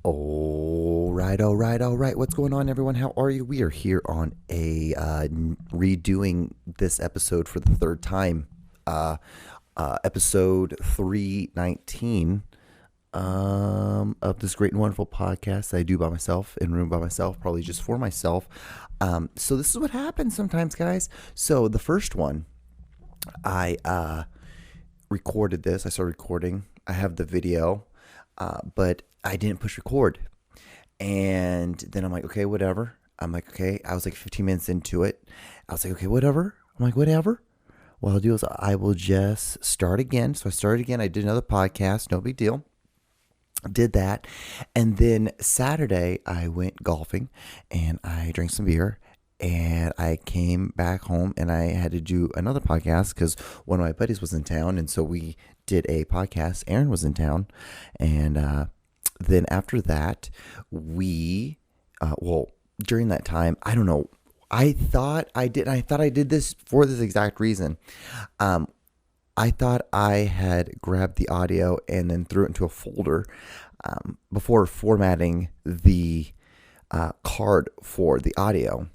All right. What's going on, everyone? How are you? We are here on a redoing this episode for the third time. Episode 319 of this great and wonderful podcast that I do by myself, in room by myself, probably just for myself. So this is what happens sometimes, guys. So the first one, I recorded this. I started recording. I have the video, but I didn't push record. And then I'm like, okay, whatever. I'm like, okay. I was like 15 minutes into it. I was like, okay, whatever. I'm like, whatever. What I'll do is I will just start again. So I started again. I did another podcast. No big deal. Did that. And then Saturday, I went golfing and I drank some beer. And I came back home and I had to do another podcast because one of my buddies was in town. And so we did a podcast. Aaron was in town. And then after that, during that time, I don't know. I thought I did this for this exact reason. I thought I had grabbed the audio and then threw it into a folder before formatting the card for the audio.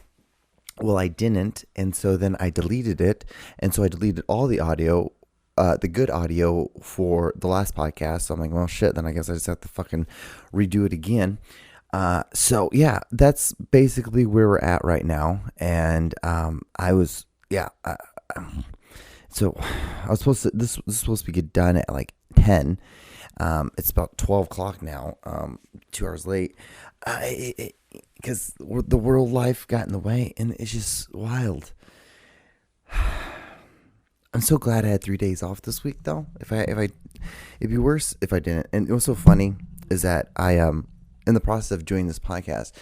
Well, I didn't, and so then I deleted it, and so I deleted all the audio, the good audio for the last podcast. So I'm like, well, shit, then I guess I just have to fucking redo it again. So yeah, that's basically where we're at right now. And so I was supposed to, this was supposed to get done at like 10. It's about 12 o'clock now, 2 hours late. Because the world life got in the way, and it's just wild. I'm so glad I had 3 days off this week, though. It'd be worse if I didn't. And it was so funny is that I in the process of doing this podcast,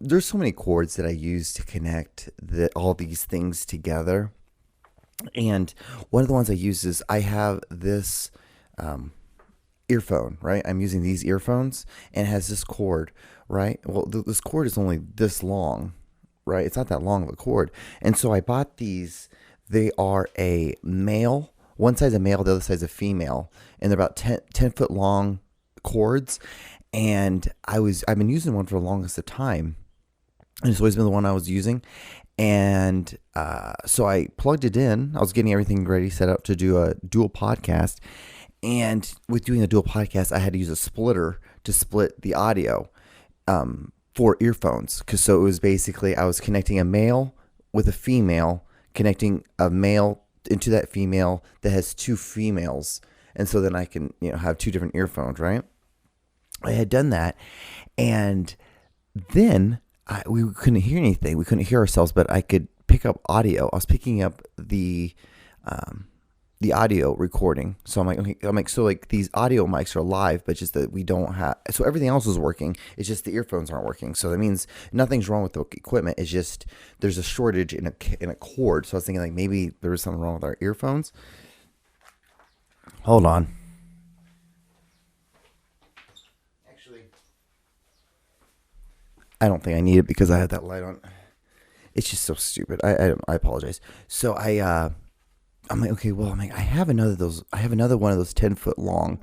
there's so many cords that I use to connect all these things together. And one of the ones I use is I have this earphone, right? I'm using these earphones, and it has this cord, right? Well, this cord is only this long, right? It's not that long of a cord. And so I bought these. They are a male. One side's a male, the other side's a female. And they're about 10 foot long cords. And I've been using one for the longest of time. And it's always been the one I was using. And so I plugged it in. I was getting everything ready, set up to do a dual podcast. And with doing a dual podcast, I had to use a splitter to split the audio for earphones. So it was basically, I was connecting a male with a female, connecting a male into that female that has two females. And so then I can, have two different earphones, right? I had done that. And then we couldn't hear anything. We couldn't hear ourselves, but I could pick up audio. I was picking up the audio recording. So I'm like, okay, so like these audio mics are live, but just that we don't have, so everything else is working. It's just the earphones aren't working. So that means nothing's wrong with the equipment. It's just, there's a shortage in a cord. So I was thinking like maybe there was something wrong with our earphones. Hold on. Actually, I don't think I need it because I had that light on. It's just so stupid. I apologize. So I'm like, okay, well, I have another one of those 10 foot long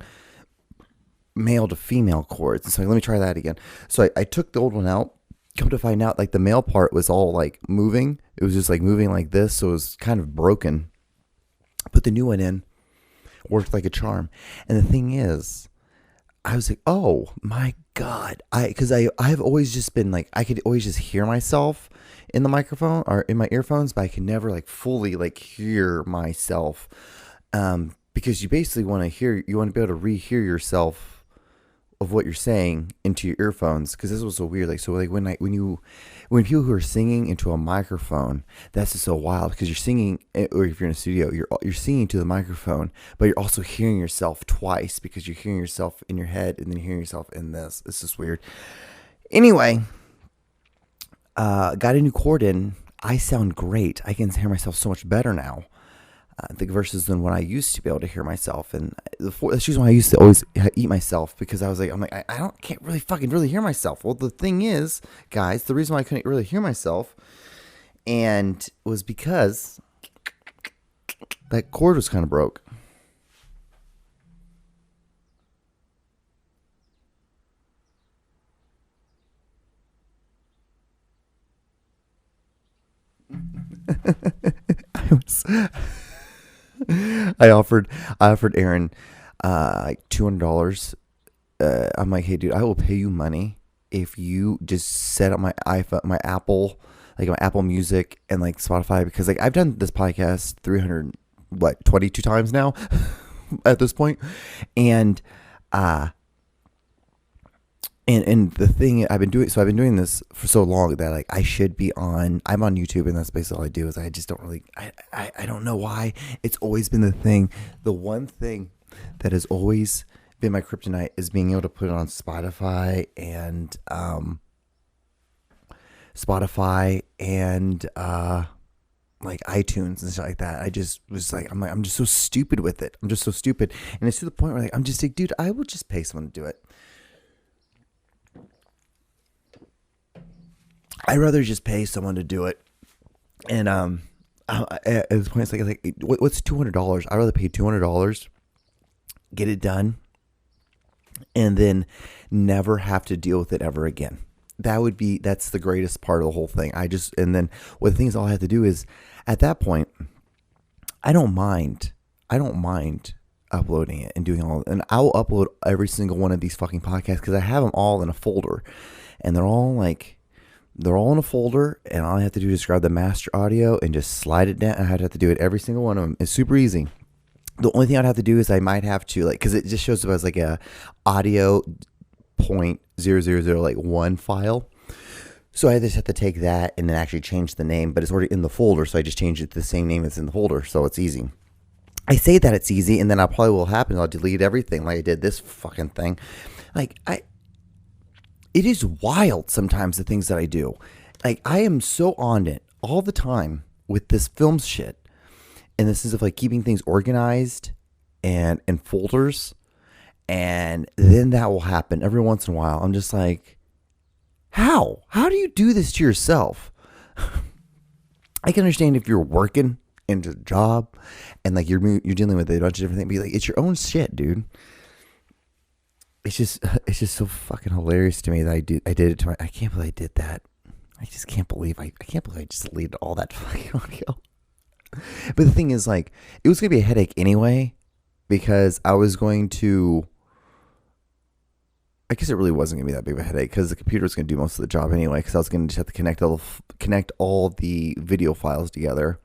male to female cords. And so let me try that again. So I took the old one out. Come to find out, like the male part was all like moving. It was just like moving like this. So it was kind of broken. Put the new one in. Worked like a charm. And the thing is, I was like, oh my God. Because I've always just been like, I could always just hear myself in the microphone or in my earphones, but I can never like fully like hear myself. Because you basically want to be able to rehear yourself of what you're saying into your earphones. Cause this was so weird. Like, so like when people who are singing into a microphone, that's just so wild because you're singing, or if you're in a studio, you're singing to the microphone, but you're also hearing yourself twice because you're hearing yourself in your head and then hearing yourself in this. It's just weird. Anyway, got a new cord in. I sound great. I can hear myself so much better now. Versus than when I used to be able to hear myself. And that's usually why I used to always eat myself because I was like, can't really fucking really hear myself. Well, the thing is, guys, the reason why I couldn't really hear myself and was because that cord was kind of broke. I was, I offered Aaron like $200. I'm like, hey dude, I will pay you money if you just set up my iPhone, my Apple, like my Apple Music and like Spotify, because like I've done this podcast 22 times now at this point, and and the thing I've been doing this for so long that like I'm on YouTube, and that's basically all I do. Is I just don't really, I don't know why. It's always been the one thing that has always been my kryptonite is being able to put it on Spotify and like iTunes and stuff like that. I just was like, I'm just so stupid with it. I'm just so stupid. And it's to the point where like, I'm just like, dude, I will just pay someone to do it. I'd rather just pay someone to do it. And at this point, it's like what's $200? I'd rather pay $200, get it done, and then never have to deal with it ever again. That's the greatest part of the whole thing. And then what the thing is, all I have to do is, at that point, I don't mind uploading it and doing all, and I will upload every single one of these fucking podcasts because I have them all in a folder, and they're all in a folder, and all I have to do is grab the master audio and just slide it down. I have to do it every single one of them. It's super easy. The only thing I'd have to do is I might have to because it just shows up as like a audio .000 like one file. So I just have to take that and then actually change the name, but it's already in the folder. So I just change it to the same name that's in the folder. So it's easy. I say that it's easy, and then I'll probably will happen. I'll delete everything like I did this fucking thing. It is wild sometimes the things that I do. Like I am so on it all the time with this film shit. And this is of like keeping things organized and in folders. And then that will happen every once in a while. I'm just like, how? How do you do this to yourself? I can understand if you're working in a job and like you're dealing with a bunch of different things. But like, it's your own shit, dude. It's just so fucking hilarious to me that I did it to I can't believe I did that. I just can't believe I just deleted all that fucking audio. But the thing is, like, it was going to be a headache anyway, because I was going to, I guess it really wasn't going to be that big of a headache because the computer was going to do most of the job anyway, because I was going to just have to connect all the video files together.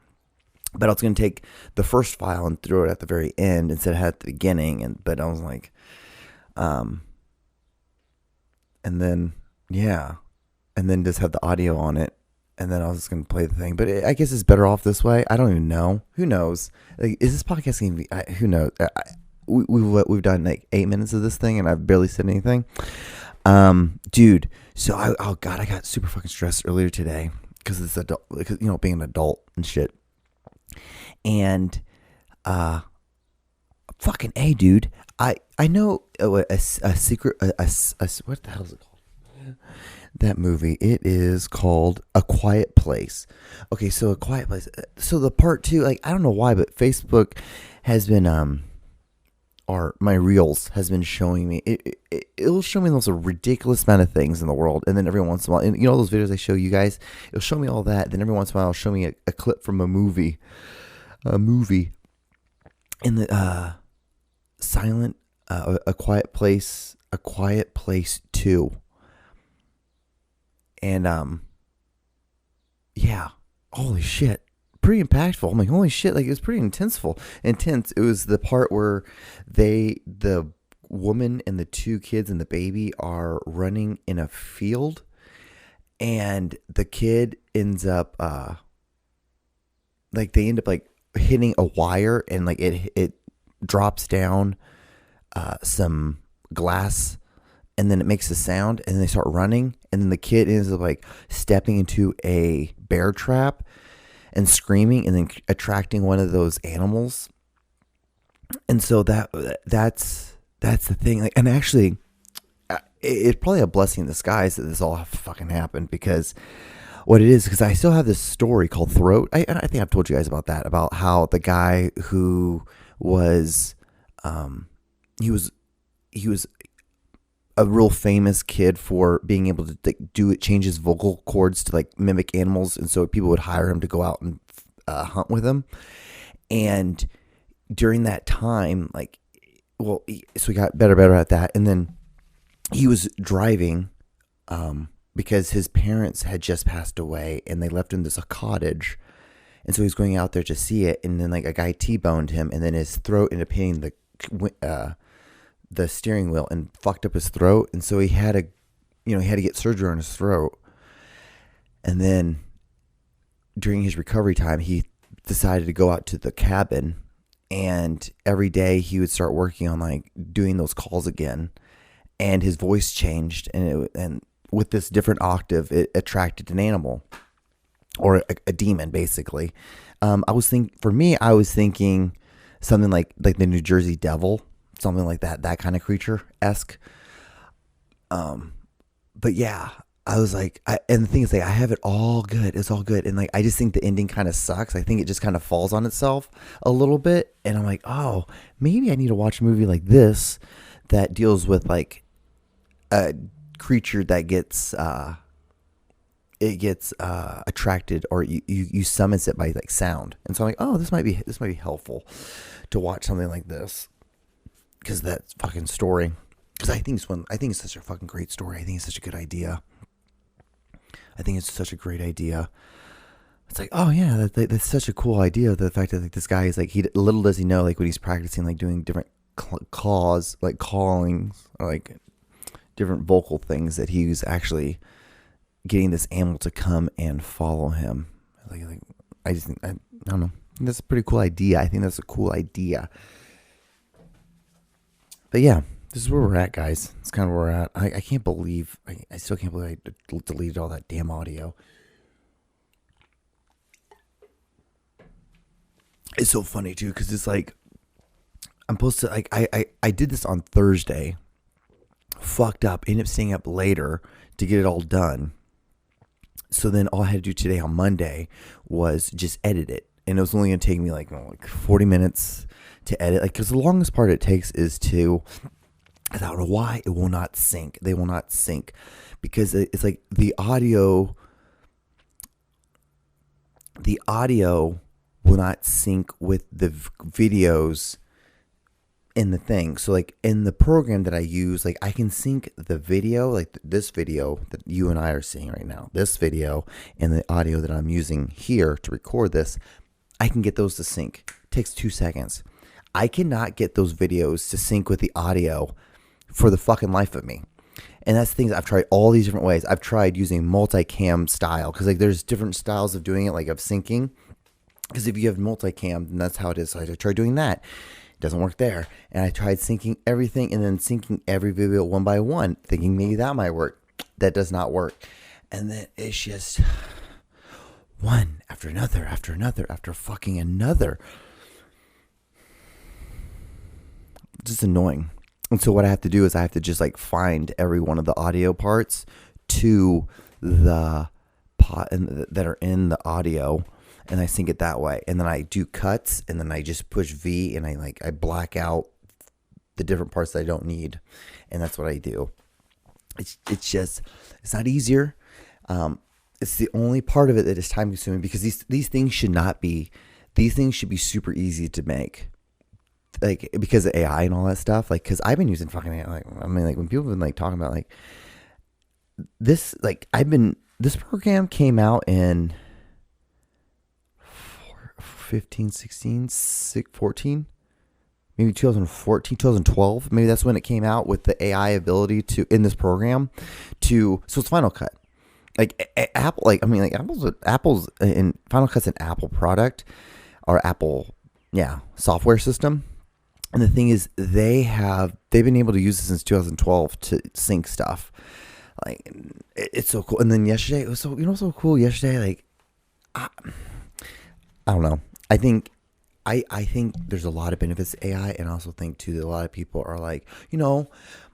But I was going to take the first file and throw it at the very end instead of at the beginning. But I was like, and then just have the audio on it. And then I was just going to play the thing. But I guess it's better off this way. I don't even know. Who knows? Like, is this podcast going to be... who knows? We've done like 8 minutes of this thing, and I've barely said anything. Dude. So, I got super fucking stressed earlier today. Because it's adult... Because, being an adult and shit. And... fucking A, dude. I know a secret... what the hell is it called? That movie, it is called A Quiet Place. Okay, so A Quiet Place. So the part 2, like, I don't know why, but Facebook has been, or my Reels has been showing me, it'll show me the most ridiculous amount of things in the world, and then every once in a while, and those videos I show you guys, it'll show me all that, then every once in a while it'll show me a clip from a movie, in the, A Quiet Place 2. And, yeah, holy shit, pretty impactful. I'm like, holy shit, like, it was pretty intense. It was the part where the woman and the 2 kids and the baby are running in a field, and the kid ends up, they end up, like, hitting a wire, and, like, it drops down, some glass, and then it makes a sound, and then they start running, and then the kid ends up like stepping into a bear trap and screaming, and then attracting one of those animals. And so that's the thing. Like, and actually, it's probably a blessing in disguise that this all fucking happened, because what it is, because I still have this story called Throat. I think I've told you guys about that, about how the guy who was, he was a real famous kid for being able to like, change his vocal cords to like mimic animals, and so people would hire him to go out and hunt with him. And during that time, like, so he got better at that, and then he was driving because his parents had just passed away, and they left him a cottage, and so he was going out there to see it, and then like a guy T-boned him, and then his throat ended up hitting the steering wheel and fucked up his throat, and so he had to get surgery on his throat. And then during his recovery time, he decided to go out to the cabin, and every day he would start working on like doing those calls again, and his voice changed, and with this different octave, it attracted an animal or a demon, basically. I was thinking something like the New Jersey Devil. Something like that kind of creature-esque. But yeah, I was like, and the thing is, like, I have it all good. It's all good. And like, I just think the ending kind of sucks. I think it just kind of falls on itself a little bit. And I'm like, oh, maybe I need to watch a movie like this that deals with like a creature that gets attracted, or you summons it by like sound. And so I'm like, oh, this might be helpful to watch something like this. Because that fucking story, because I think it's such a fucking great story. I think it's such a good idea. It's like, oh yeah, that's such a cool idea. The fact that like this guy is like, little does he know, like when he's practicing, like doing different calls, like callings, or like different vocal things, that he was actually getting this animal to come and follow him. Like I don't know. That's a pretty cool idea. I think that's a cool idea. But yeah, this is where we're at, guys. It's kind of where we're at. I can't believe, I still can't believe I deleted all that damn audio. It's so funny, too, because it's like, I'm supposed to, like, I did this on Thursday, fucked up, ended up staying up later to get it all done. So then all I had to do today on Monday was just edit it. And it was only going to take me like 40 minutes to edit. Like, because the longest part it takes is to, I don't know why, it will not sync. They will not sync. Because it's like the audio will not sync with the videos in the thing. So like in the program that I use, like I can sync the video, like this video that you and I are seeing right now, this video, and the audio that I'm using here to record this, I can get those to sync. It takes 2 seconds. I cannot get those videos to sync with the audio for the fucking life of me. And that's the thing. I've tried all these different ways. I've tried using multicam style, because like there's different styles of doing it, like of syncing. Because if you have multicam, then that's how it is. So I tried doing that. It doesn't work there. And I tried syncing everything and then syncing every video one by one, thinking maybe that might work. That does not work. And then it's just one after another, after fucking another. Just annoying. And so what I have to do is I have to just like find every one of the audio parts to the pot that are in the audio, and I sync it that way. And then I do cuts, and then I just push V, and I black out the different parts that I don't need, and that's what I do. It's not easier. It's the only part of it that is time consuming, because these things should be super easy to make. Like, because of AI and all that stuff, like, because I've been using fucking AI, like, I mean, like, when people have been, like, talking about, like, this, like, this program came out in 15, 16, 14, maybe 2014, 2012, maybe that's when it came out, with the AI ability to, in this program, so it's Final Cut. Like, Apple, like, I mean, like, Apple's, in Final Cut's an Apple product, or Apple, software system. And the thing is, they've been able to use it since 2012 to sync stuff. Like, it's so cool. And then yesterday, it was so cool yesterday. Like, I don't know. I think there's a lot of benefits to AI, and I also think too that a lot of people are like,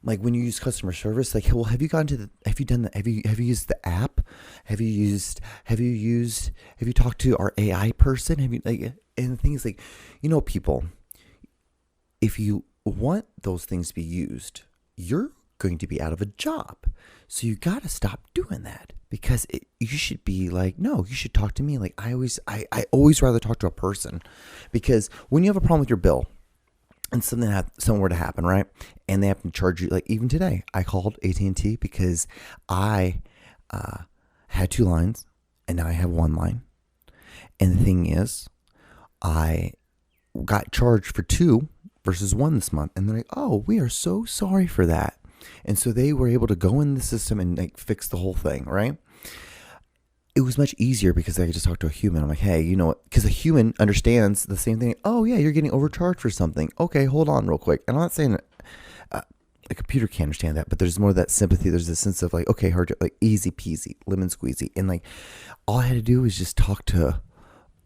like when you use customer service, like, well, have you used the app? Have you talked to our AI person? And the thing is, like, people, if you want those things to be used, you're going to be out of a job. So you got to stop doing that, because you should be like, no, you should talk to me. Like I always rather talk to a person, because when you have a problem with your bill and something were to happen, right? And they have to charge you, like even today, I called AT&T because I had 2 lines and now I have 1 line. And the thing is, I got charged for 2 versus 1 this month. And they're like, oh, we are so sorry for that. And so they were able to go in the system and like fix the whole thing, right? It was much easier because I could just talk to a human. I'm like, hey, you know what? Because a human understands the same thing. Oh, yeah, you're getting overcharged for something. Okay, hold on real quick. And I'm not saying a computer can't understand that, but there's more of that sympathy. There's this sense of like, okay, hard, like easy peasy, lemon squeezy. And like, all I had to do was just talk to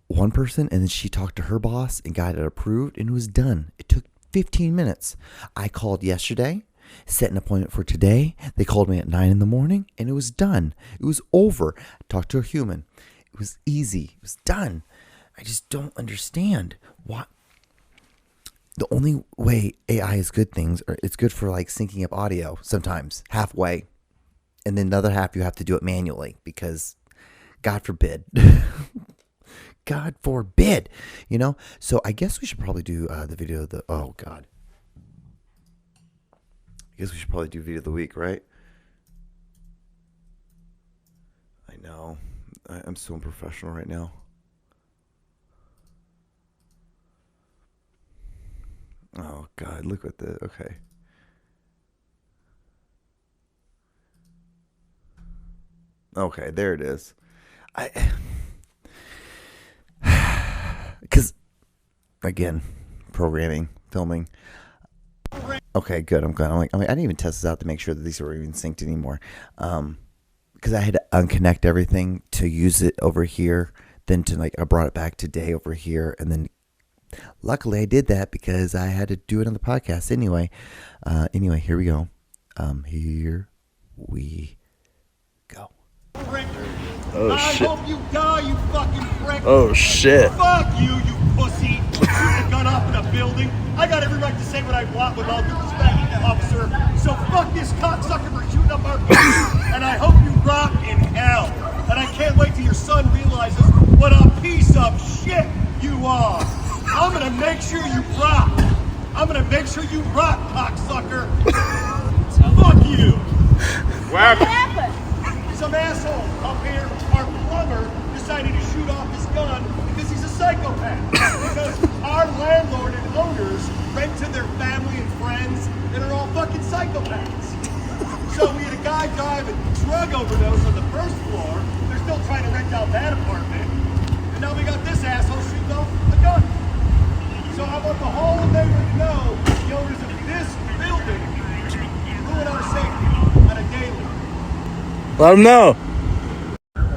one person, and then she talked to her boss and got it approved, and it was done. It took 15 minutes. I called yesterday, set an appointment for today. They called me at 9 in the morning, and it was done. It was over. Talked to a human. It was easy. It was done. I just don't understand why. The only way AI is good things, or it's good for like syncing up audio sometimes halfway, and then the other half you have to do it manually because God forbid. God forbid, you know? So I guess we should probably do the video of the, oh God. I guess we should probably do video of the week, right? I know. I'm so unprofessional right now. Oh God, look at the, okay. Okay, there it is. Because, again, programming, filming. Okay, good. I'm glad. I didn't even test this out to make sure that these were even synced anymore. Because I had to unconnect everything to use it over here. Then I brought it back today over here. And then luckily I did that because I had to do it on the podcast anyway. Anyway, here we go. Here we go. Oh shit. I hope you die, you fucking prick. Oh shit. Fuck you, you pussy. Shooting a gun up in a building. I got every right to say what I want with all due respect, officer. So fuck this cocksucker for shooting up our building. And I hope you rot in hell. And I can't wait till your son realizes what a piece of shit you are. I'm gonna make sure you rot. I'm gonna make sure you rot, cocksucker. Fuck you. What happened? Some asshole up here, our plumber, decided to shoot off his gun because he's a psychopath. Because our landlord and owners rent to their family and friends that are all fucking psychopaths. So we had a guy die of a drug overdose on the first floor. They're still trying to rent out that apartment. And now we got this asshole shooting off a gun. So I want the whole neighborhood to know the owners of this building ruin our safety on a daily. Let him know.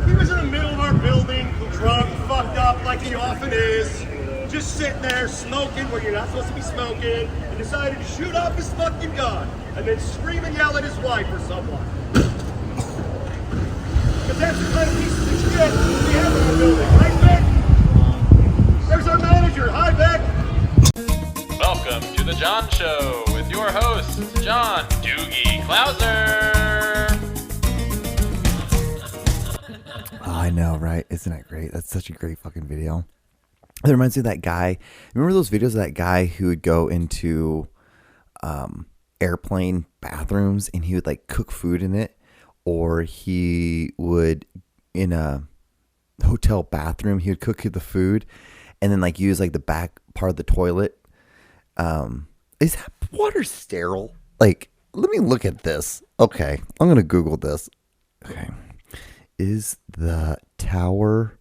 He was in the middle of our building, drunk, fucked up like he often is, just sitting there smoking where you're not supposed to be smoking, and decided to shoot off his fucking gun, and then scream and yell at his wife or someone. Because that's the kind of pieces of shit we have in our building. Right, Beck? There's our manager. Hi, Beck. Welcome to The John Show with your host, John Doogie Clouser. I know, right? Isn't that great? That's such a great fucking video. It reminds me of that guy. Remember those videos of that guy who would go into airplane bathrooms and he would like cook food in it, or he would in a hotel bathroom he would cook the food and then like use like the back part of the toilet. Is that water sterile? Like, let me look at this. Okay, I'm gonna Google this. Okay. Is the tower,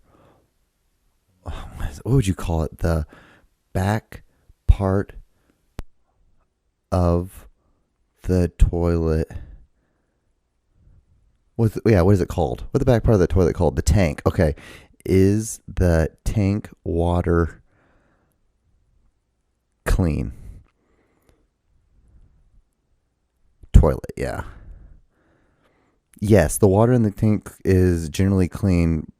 what would you call it? The back part of the toilet. What is it called? What's the back part of the toilet called? The tank. Okay. Is the tank water clean? Toilet, yeah. Yes, the water in the tank is generally clean,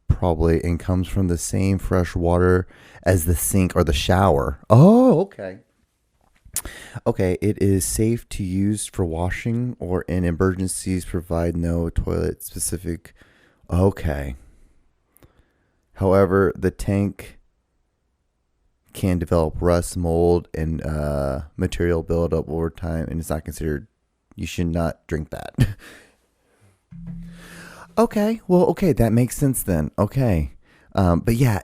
probably, and comes from the same fresh water as the sink or the shower. Oh, okay. Okay, it is safe to use for washing or in emergencies. Provide no toilet specific. Okay. However, the tank can develop rust, mold, and material buildup over time, and it's not considered. You should not drink that. Okay, well, okay, that makes sense then. Okay, but yeah,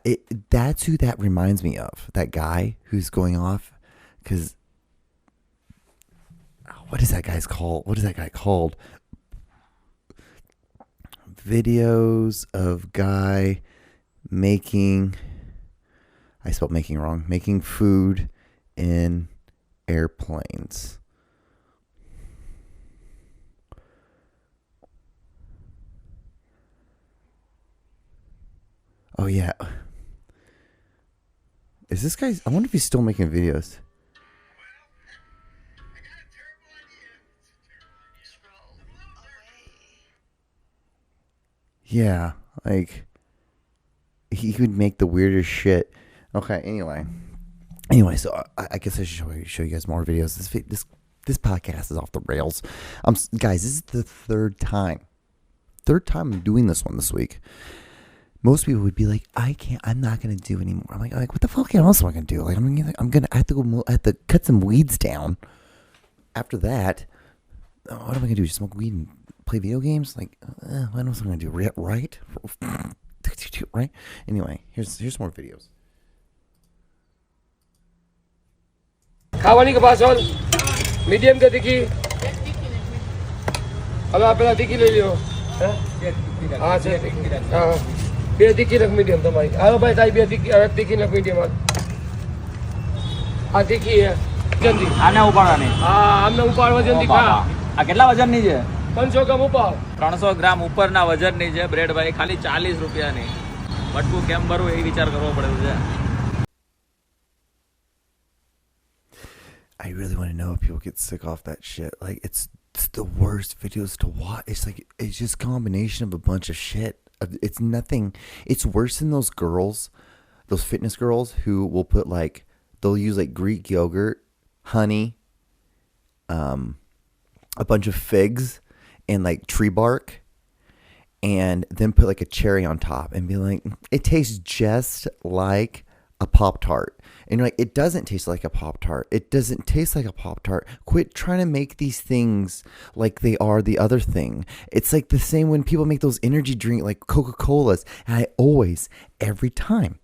that's who that reminds me of. That guy who's going off, because what is that guy's called? What is that guy called? Videos of guy making. I spelled making wrong. Making food in airplanes. Oh yeah. Is this guy? I wonder if he's still making videos. Yeah, like he could make the weirdest shit. Okay, anyway, so I guess I should show you guys more videos. This podcast is off the rails. Guys, this is the third time I'm doing this one this week. Most people would be like, I'm not gonna do anymore. I'm like, what the fuck else am I gonna do? Like, I have to cut some weeds down. After that, what am I gonna do? Just smoke weed and play video games? Like, what else am I gonna do? Right? Right? Anyway, here's more videos. ખાવાની કે પાછળ medium કે તીખી હવે પેલા તીખી લઈ લ્યો હા છે હા બે તીખી રખ મીડિયમ તમારી હાલો ભાઈ તારી બે તીખી રખ મીડિયમ આ તીખી હે જલ્દી આને ઉપાડવાની હા આમને ઉપાડવા જલ્દી ખા આ કેટલા વજનની છે 500 ગ્રામ ઉપાડ 300 ગ્રામ ઉપરના વજનની છે બ્રેડ ભાઈ ખાલી 40 રૂપિયાની બટકું કેમ ભરવું એ વિચાર કરવો પડે છે. I really want to know if people get sick off that shit. Like, it's the worst videos to watch. It's just a combination of a bunch of shit. It's nothing. It's worse than those girls, those fitness girls who will put they'll use Greek yogurt, honey, a bunch of figs, and tree bark, and then put a cherry on top and be like, it tastes just like a Pop-Tart. And you're like, it doesn't taste like a Pop-Tart. It doesn't taste like a Pop-Tart. Quit trying to make these things like they are the other thing. It's like the same when people make those energy drink like Coca-Colas. And I always, every time,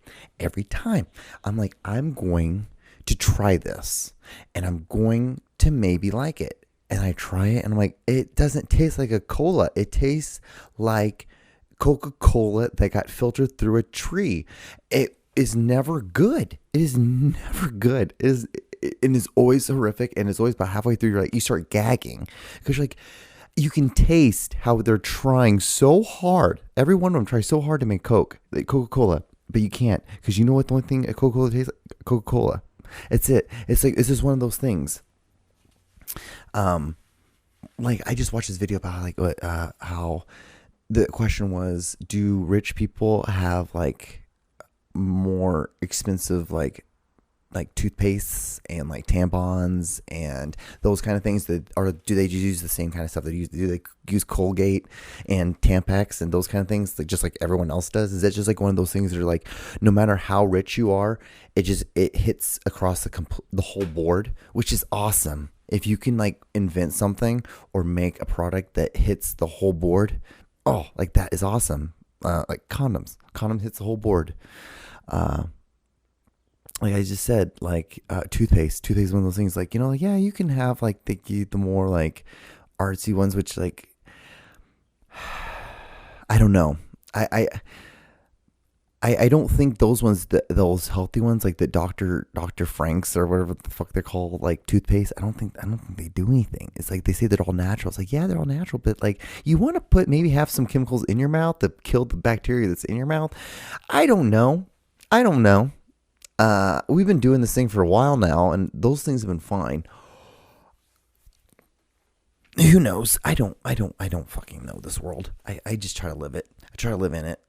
I'm like, I'm going to try this. And I'm going to maybe like it. And I try it and I'm like, it doesn't taste like a cola. It tastes like Coca-Cola that got filtered through a tree. It is never good. It is never good. It is always horrific, and it's always about halfway through you start gagging because you can taste how they're trying so hard. Every one of them tries so hard to make Coca-Cola, but you can't because you know what the only thing a Coca-Cola tastes like? Coca-Cola. It's it. It's just one of those things. I just watched this video about how the question was, do rich people have more expensive like toothpastes and tampons and those kind of things or do they just use the same kind of stuff do they use Colgate and Tampax and those kind of things just like everyone else does? Is that just one of those things that are no matter how rich you are, it hits across the whole board, which is awesome. If you can invent something or make a product that hits the whole board, that is awesome. Condoms hits the whole board. Like I just said, toothpaste is one of those things yeah, you can have the more artsy ones, which I don't know. I don't think those ones, those healthy ones, the Dr. Frank's or whatever the fuck they're called, toothpaste. I don't think they do anything. It's they say they're all natural. It's yeah, they're all natural, but you want to have some chemicals in your mouth to kill the bacteria that's in your mouth. I don't know. We've been doing this thing for a while now, and those things have been fine. Who knows? I don't fucking know this world. I just try to live it. I try to live in it.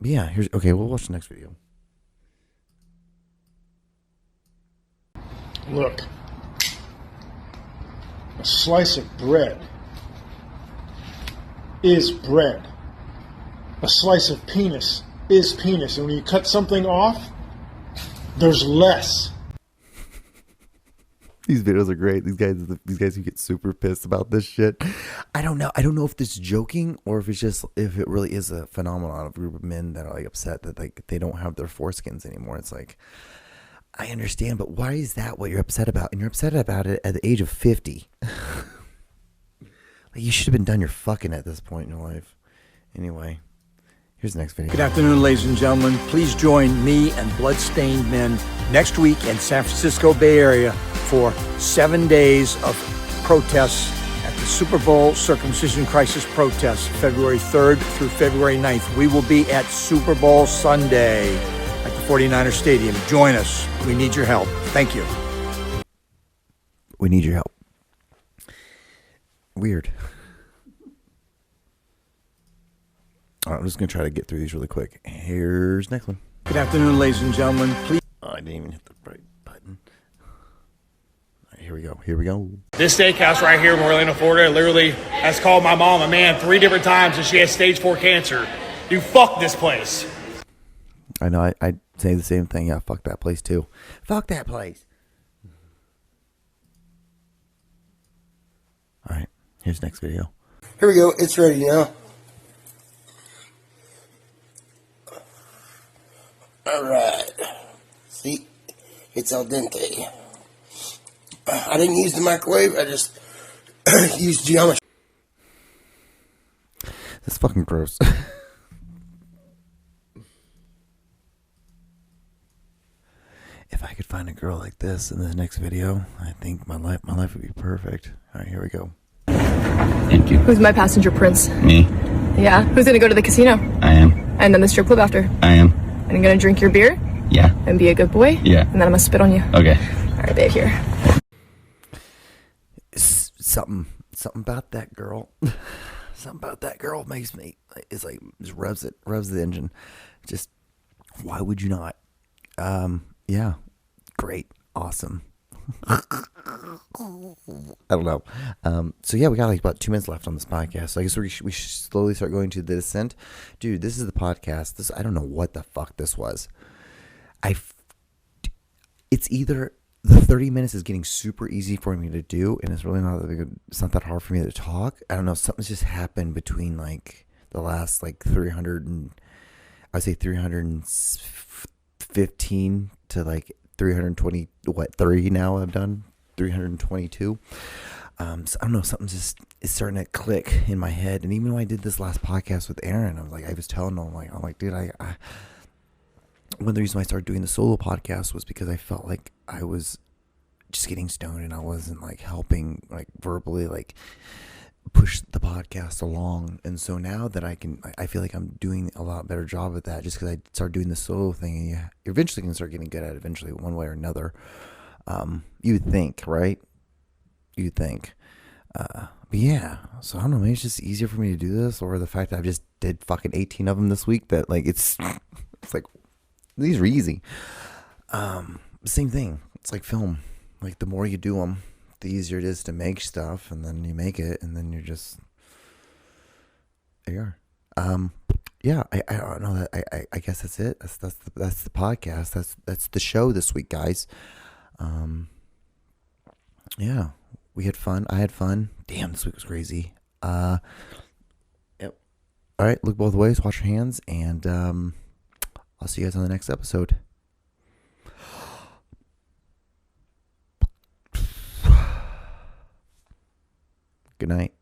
Yeah, we'll watch the next video. Look, A slice of bread is bread. A slice of penis is penis. And when you cut something off, there's less. These videos are great. These guys who get super pissed about this shit. I don't know if this is joking or if it really is a phenomenon of a group of men that are like upset that like they don't have their foreskins anymore. It's like, I understand, but why is that what you're upset about? And you're upset about it at the age of 50. Like, you should have been done your fucking at this point in your life. Anyway, here's the next video. Good afternoon, ladies and gentlemen. Please join me and Bloodstained Men next week in San Francisco Bay Area for 7 days of protests at the Super Bowl Circumcision Crisis protests, February 3rd through February 9th. We will be at Super Bowl Sunday at the 49er Stadium. Join us. We need your help. Thank you. We need your help. Weird. All right, I'm just going to try to get through these really quick. Here's the next one. Good afternoon, ladies and gentlemen. Please. Oh, I didn't even hit the right button. All right, here we go. This steakhouse right here in Orlando, Florida, literally has called my mom a man 3 different times and she has stage 4 cancer. You fuck this place. I know, I say the same thing. Yeah, fuck that place too. Fuck that place. All right, here's the next video. Here we go. It's ready now. All right. See, it's al dente. I didn't use the microwave. I just used geometry. That's fucking gross. If I could find a girl like this in the next video, I think my life would be perfect. All right, here we go. Thank you. Who's my passenger prince? Me. Yeah. Who's gonna go to the casino? I am. And then the strip club after? I am. And I'm gonna drink your beer? Yeah. And be a good boy? Yeah. And then I'm gonna spit on you? Okay. All right, babe, here. Something about that girl. Something about that girl makes me, it's like, just revs the engine. Just, why would you not? Yeah, great, awesome. I don't know. So yeah, we got like about 2 minutes left on this podcast. So I guess we should slowly start going to the descent. Dude, this is the podcast. I don't know what the fuck this was. It's either the 30 minutes is getting super easy for me to do, and it's really not that good. It's not that hard for me to talk. I don't know. Something's just happened between like the last like 315 to like 320, 30 now I've done 322. So I don't know, something just is starting to click in my head. And even when I did this last podcast with Aaron, I was telling him, I'm like, dude, one of the reasons why I started doing the solo podcast was because I felt like I was just getting stoned and I wasn't like helping like verbally like push the podcast along. And so now that I feel like I'm doing a lot better job at that just because I started doing the solo thing, and you eventually can start getting good at it eventually one way or another. You would think, right? You'd think. But yeah, so I don't know, maybe it's just easier for me to do this, or the fact that I just did fucking 18 of them this week, that like it's like these are easy. Same thing. It's like film. Like the more you do them, the easier it is to make stuff, and then you make it, and then you're just there you are. Yeah, I don't know, that I guess that's it. That's the podcast. That's the show this week, guys. Yeah, we had fun. I had fun. Damn, this week was crazy. Yep. All right, look both ways, wash your hands, and I'll see you guys on the next episode. Good night.